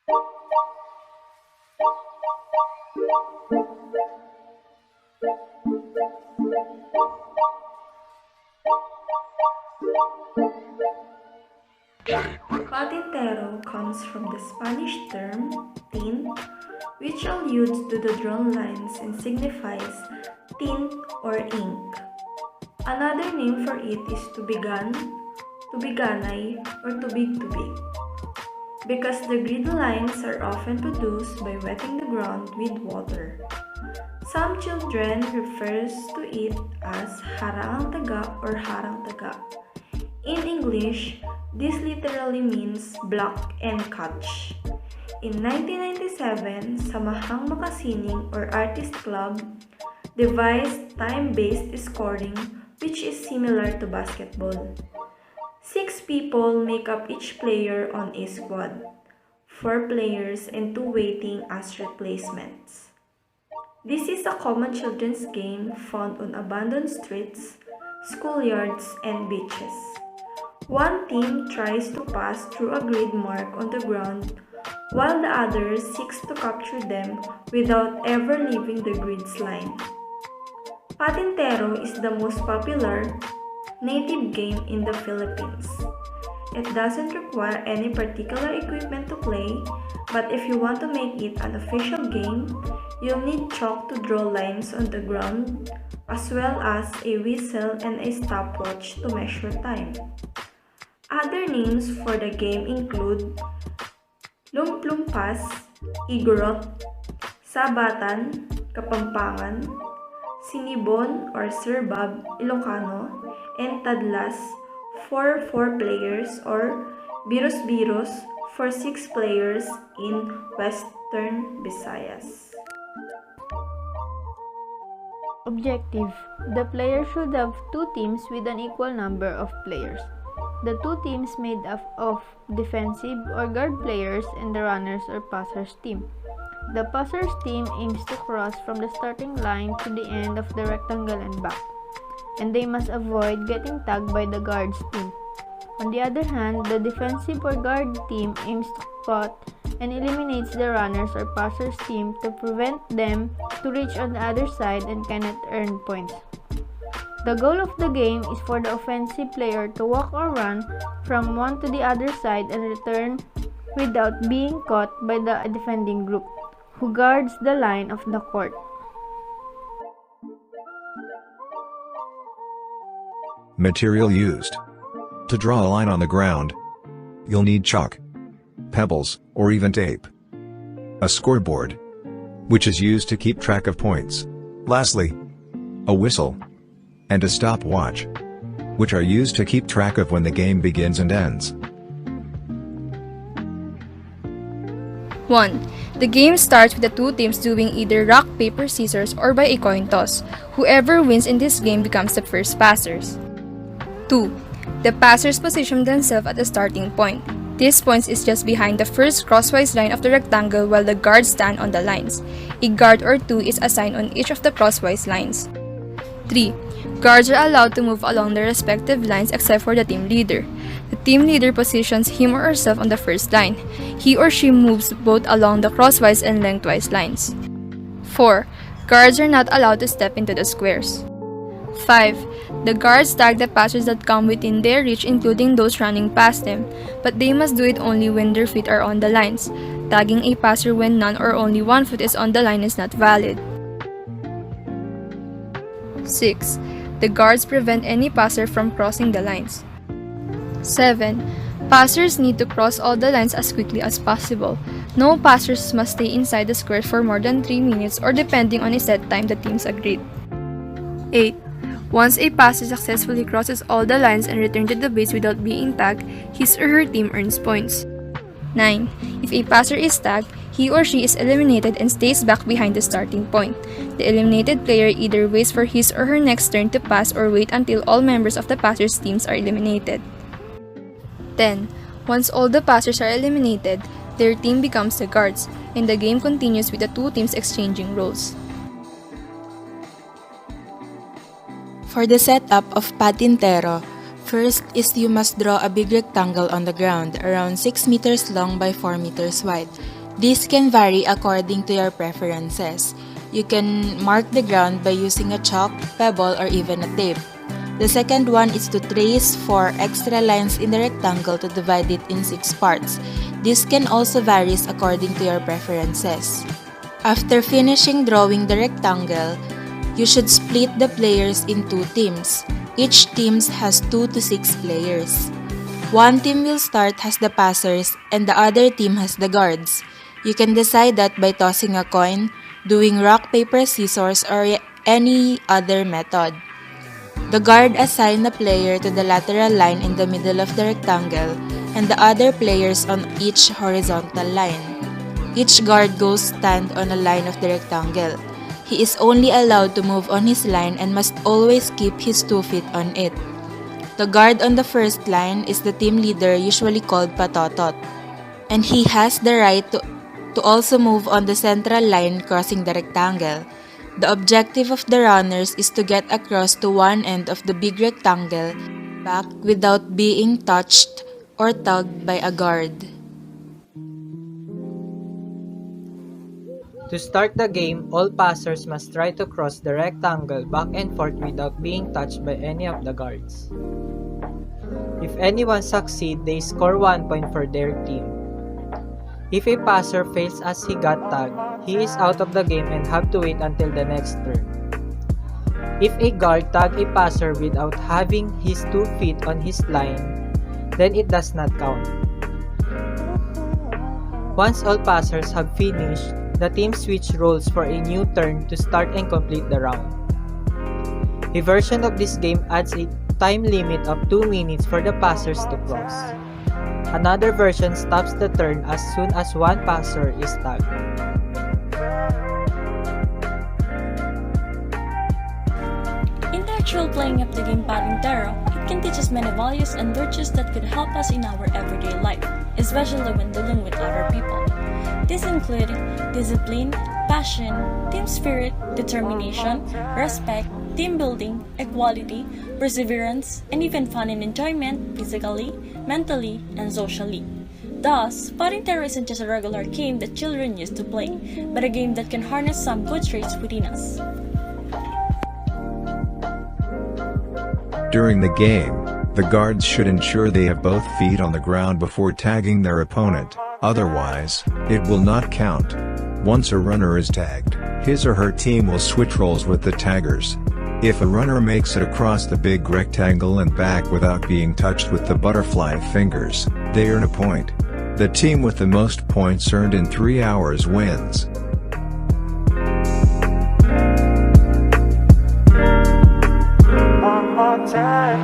Patintero comes from the Spanish term tin, which alludes to the drawn lines and signifies tint or ink. Another name for it is tubigan, tubiganay, or tubig-tubig, because the grid lines are often produced by wetting the ground with water. Some children refers to it as harang taga or harang taga. In English, this literally means block and catch. In 1997, Samahang Makasining or Artist Club devised time-based scoring, which is similar to basketball. 6 people make up each player on a squad, 4 players and 2 waiting as replacements. This is a common children's game found on abandoned streets, schoolyards, and beaches. One team tries to pass through a grid mark on the ground, while the other seeks to capture them without ever leaving the grid's line. Patintero is the most popular native game in the Philippines. It doesn't require any particular equipment to play, but if you want to make it an official game, you'll need chalk to draw lines on the ground, as well as a whistle and a stopwatch to measure time. Other names for the game include Lumplumpas, Igorot, Sabatan, Kapampangan, Sinibon or Sirbab, Ilocano, and Tadlas for 4 players or Biros-Biros for 6 players in Western Visayas. Objective: the player should have 2 teams with an equal number of players. The 2 teams made up of defensive or guard players and the runners or passers team. The passers team aims to cross from the starting line to the end of the rectangle and back, and they must avoid getting tagged by the guards team. On the other hand, the defensive or guard team aims to cut and eliminates the runners or passers team to prevent them to reach on the other side and cannot earn points. The goal of the game is for the offensive player to walk or run from one to the other side and return without being caught by the defending group, who guards the line of the court. Material used. To draw a line on the ground, you'll need chalk, pebbles, or even tape. A scoreboard, which is used to keep track of points. Lastly, a whistle and a stopwatch, which are used to keep track of when the game begins and ends. 1. The game starts with the 2 teams doing either rock, paper, scissors or by a coin toss. Whoever wins in this game becomes the first passers. 2. The passers position themselves at the starting point. This point is just behind the first crosswise line of the rectangle while the guards stand on the lines. A guard or 2 is assigned on each of the crosswise lines. 3. Guards are allowed to move along their respective lines except for the team leader. The team leader positions him or herself on the first line. He or she moves both along the crosswise and lengthwise lines. 4. Guards are not allowed to step into the squares. 5. The guards tag the passers that come within their reach, including those running past them, but they must do it only when their feet are on the lines. Tagging a passer when none or only one foot is on the line is not valid. 6. The guards prevent any passer from crossing the lines. 7. Passers need to cross all the lines as quickly as possible. No passers must stay inside the square for more than 3 minutes or depending on a set time the teams agreed. 8. Once a passer successfully crosses all the lines and returns to the base without being tagged, his or her team earns points. 9. If a passer is tagged, he or she is eliminated and stays back behind the starting point. The eliminated player either waits for his or her next turn to pass or wait until all members of the passers' teams are eliminated. 10. Once all the passers are eliminated, their team becomes the guards, and the game continues with the 2 teams exchanging roles. For the setup of Patintero, first is you must draw a big rectangle on the ground around 6 meters long by 4 meters wide. These can vary according to your preferences. You can mark the ground by using a chalk, pebble, or even a tape. The second one is to trace 4 extra lines in the rectangle to divide it in 6 parts. This can also vary according to your preferences. After finishing drawing the rectangle, you should split the players in 2 teams. Each team has 2 to 6 players. One team will start as the passers and the other team has the guards. You can decide that by tossing a coin, doing rock, paper, scissors, or any other method. The guard assigns a player to the lateral line in the middle of the rectangle and the other players on each horizontal line. Each guard goes stand on a line of the rectangle. He is only allowed to move on his line and must always keep his 2 feet on it. The guard on the first line is the team leader, usually called patotot, and he has the right to also move on the central line crossing the rectangle. The objective of the runners is to get across to one end of the big rectangle back without being touched or tugged by a guard. To start the game, all passers must try to cross the rectangle back and forth without being touched by any of the guards. If anyone succeeds, they score 1 point for their team. If a passer fails as he got tagged, he is out of the game and have to wait until the next turn. If a guard tags a passer without having his 2 feet on his line, then it does not count. Once all passers have finished, the team switch roles for a new turn to start and complete the round. A version of this game adds a time limit of 2 minutes for the passers to cross. Another version stops the turn as soon as one passer is tagged. In the actual playing of the game Patintero, it can teach us many values and virtues that could help us in our everyday life, especially when dealing with other people. These include discipline, passion, team spirit, determination, respect, team building, equality, perseverance, and even fun and enjoyment physically, mentally, and socially. Thus, Patintero isn't just a regular game that children used to play, but a game that can harness some good traits within us. During the game, the guards should ensure they have both feet on the ground before tagging their opponent, otherwise, it will not count. Once a runner is tagged, his or her team will switch roles with the taggers. If a runner makes it across the big rectangle and back without being touched with the butterfly fingers, they earn a point. The team with the most points earned in 3 hours wins. One more time.